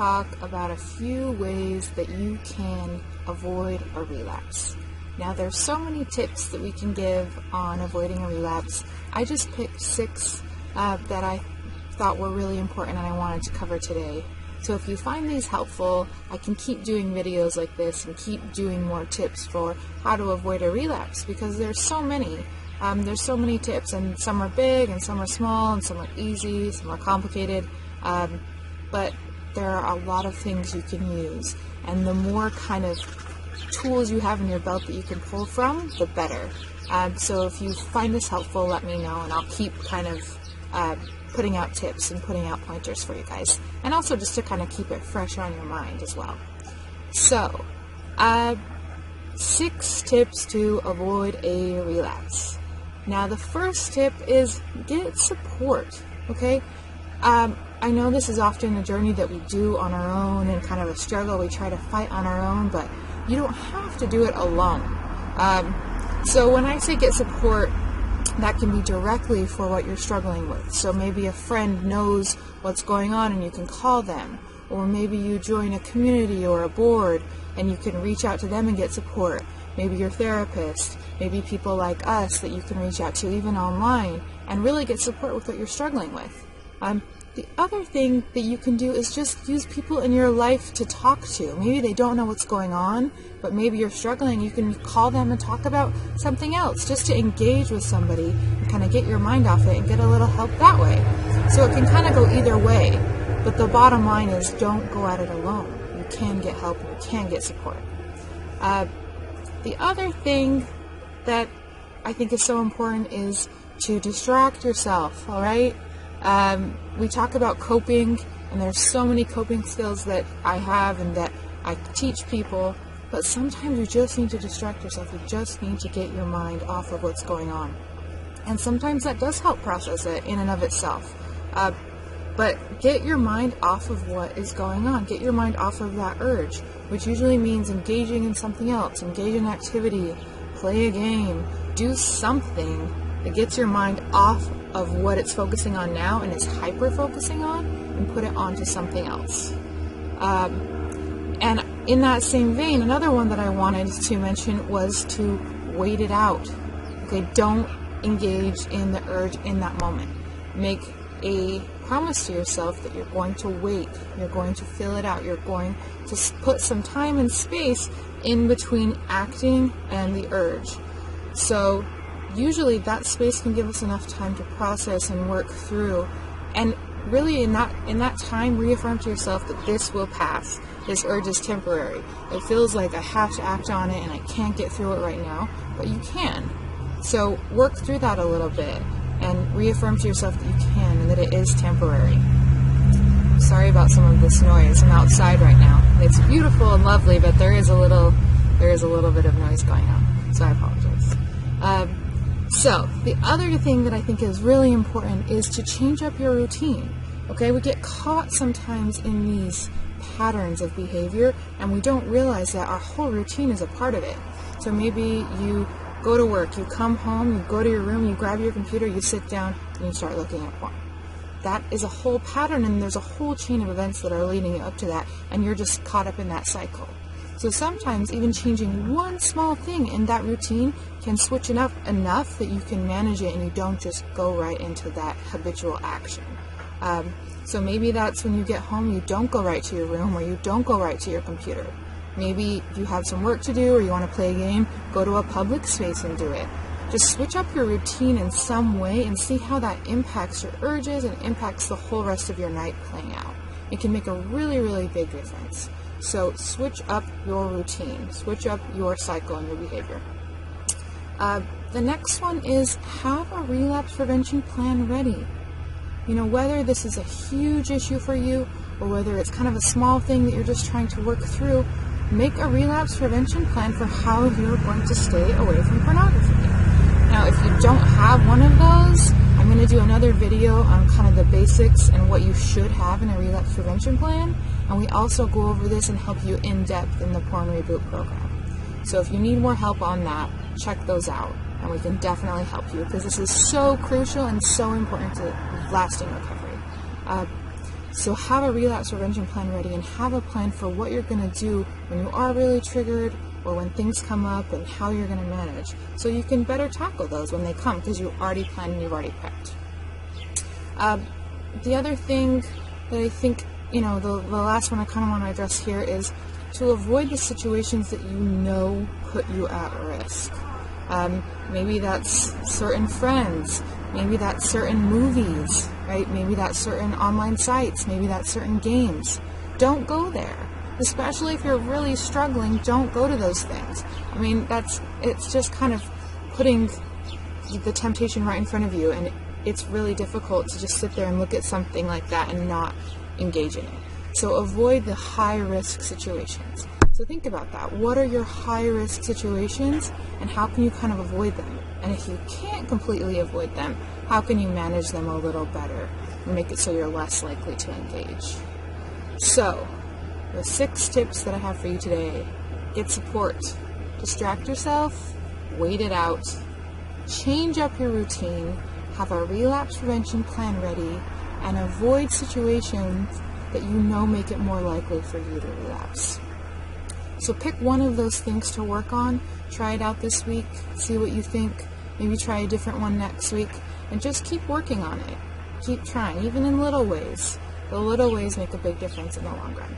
talk about a few ways that you can avoid a relapse. Now, there's so many tips that we can give on avoiding a relapse. I just picked 6 that I thought were really important and I wanted to cover today. So if you find these helpful, I can keep doing videos like this and keep doing more tips for how to avoid a relapse, because there's so many. There's so many tips, and some are big and some are small and some are easy, some are complicated, but there are a lot of things you can use, and the more kind of tools you have in your belt that you can pull from, the better. So if you find this helpful, let me know, and I'll keep kind of putting out tips and putting out pointers for you guys, and also just to kind of keep it fresh on your mind as well. So 6 tips to avoid a relapse. Now, the first tip is get support, okay? I know this is often a journey that we do on our own and kind of a struggle we try to fight on our own, but you don't have to do it alone. So when I say get support, that can be directly for what you're struggling with. So maybe a friend knows what's going on and you can call them, or maybe you join a community or a board and you can reach out to them and get support. Maybe your therapist, maybe people like us that you can reach out to even online and really get support with what you're struggling with. The other thing that you can do is just use people in your life to talk to. Maybe they don't know what's going on, but maybe you're struggling. You can call them and talk about something else, just to engage with somebody and kind of get your mind off it and get a little help that way. So it can kind of go either way, but the bottom line is don't go at it alone. You can get help and you can get support. The other thing that I think is so important is to distract yourself, all right? We talk about coping, and there's so many coping skills that I have and that I teach people, but sometimes you just need to distract yourself. You just need to get your mind off of what's going on. And sometimes that does help process it in and of itself. But get your mind off of what is going on. Get your mind off of that urge, which usually means engaging in something else, engage in activity, play a game, do something that gets your mind off of what it's focusing on now and it's hyper-focusing on, and put it onto something else. And in that same vein, another one that I wanted to mention was to wait it out. Okay, don't engage in the urge in that moment. Make a promise to yourself that you're going to wait, you're going to fill it out, you're going to put some time and space in between acting and the urge. So usually that space can give us enough time to process and work through, and really in that time reaffirm to yourself that this will pass. This urge is temporary. It feels like I have to act on it and I can't get through it right now, but you can. So work through that a little bit and reaffirm to yourself that you can and that it is temporary. Sorry about some of this noise. I'm outside right now. It's beautiful and lovely, but there is a little bit of noise going on, so I apologize. So the other thing that I think is really important is to change up your routine. Okay, we get caught sometimes in these patterns of behavior and we don't realize that our whole routine is a part of it. So maybe you go to work, you come home, you go to your room, you grab your computer, you sit down, and you start looking at porn. That is a whole pattern, and there's a whole chain of events that are leading you up to that, and you're just caught up in that cycle. So sometimes even changing one small thing in that routine can switch it up enough that you can manage it and you don't just go right into that habitual action. So maybe that's when you get home, you don't go right to your room, or you don't go right to your computer. Maybe you have some work to do or you want to play a game, go to a public space and do it. Just switch up your routine in some way and see how that impacts your urges and impacts the whole rest of your night playing out. It can make a really, really big difference. So switch up your routine, switch up your cycle and your behavior. The next one is have a relapse prevention plan ready. You know, whether this is a huge issue for you or whether it's kind of a small thing that you're just trying to work through, make a relapse prevention plan for how you're going to stay away from pornography. Now, if you don't have one of those, I'm going to do another video on kind of the basics and what you should have in a relapse prevention plan. And we also go over this and help you in depth in the Porn Reboot program. So if you need more help on that, check those out. And we can definitely help you because this is so crucial and so important to lasting recovery. So have a relapse prevention plan ready, and have a plan for what you're going to do when you are really triggered or when things come up, and how you're going to manage, so you can better tackle those when they come, because you already planned and you've already prepped. The other thing that I think, the last one I kind of want to address here is to avoid the situations that you know put you at risk. Maybe that's certain friends, maybe that's certain movies, right? Maybe that's certain online sites, maybe that's certain games. Don't go there. Especially if you're really struggling, don't go to those things. I mean, it's just kind of putting the temptation right in front of you, and it's really difficult to just sit there and look at something like that and not engage in it. So avoid the high-risk situations. So think about that. What are your high-risk situations, and how can you kind of avoid them? And if you can't completely avoid them, how can you manage them a little better and make it so you're less likely to engage? So, the 6 tips that I have for you today: get support, distract yourself, wait it out, change up your routine, have a relapse prevention plan ready, and avoid situations that you know make it more likely for you to relapse. So pick one of those things to work on, try it out this week, see what you think, maybe try a different one next week, and just keep working on it. Keep trying, even in little ways. The little ways make a big difference in the long run.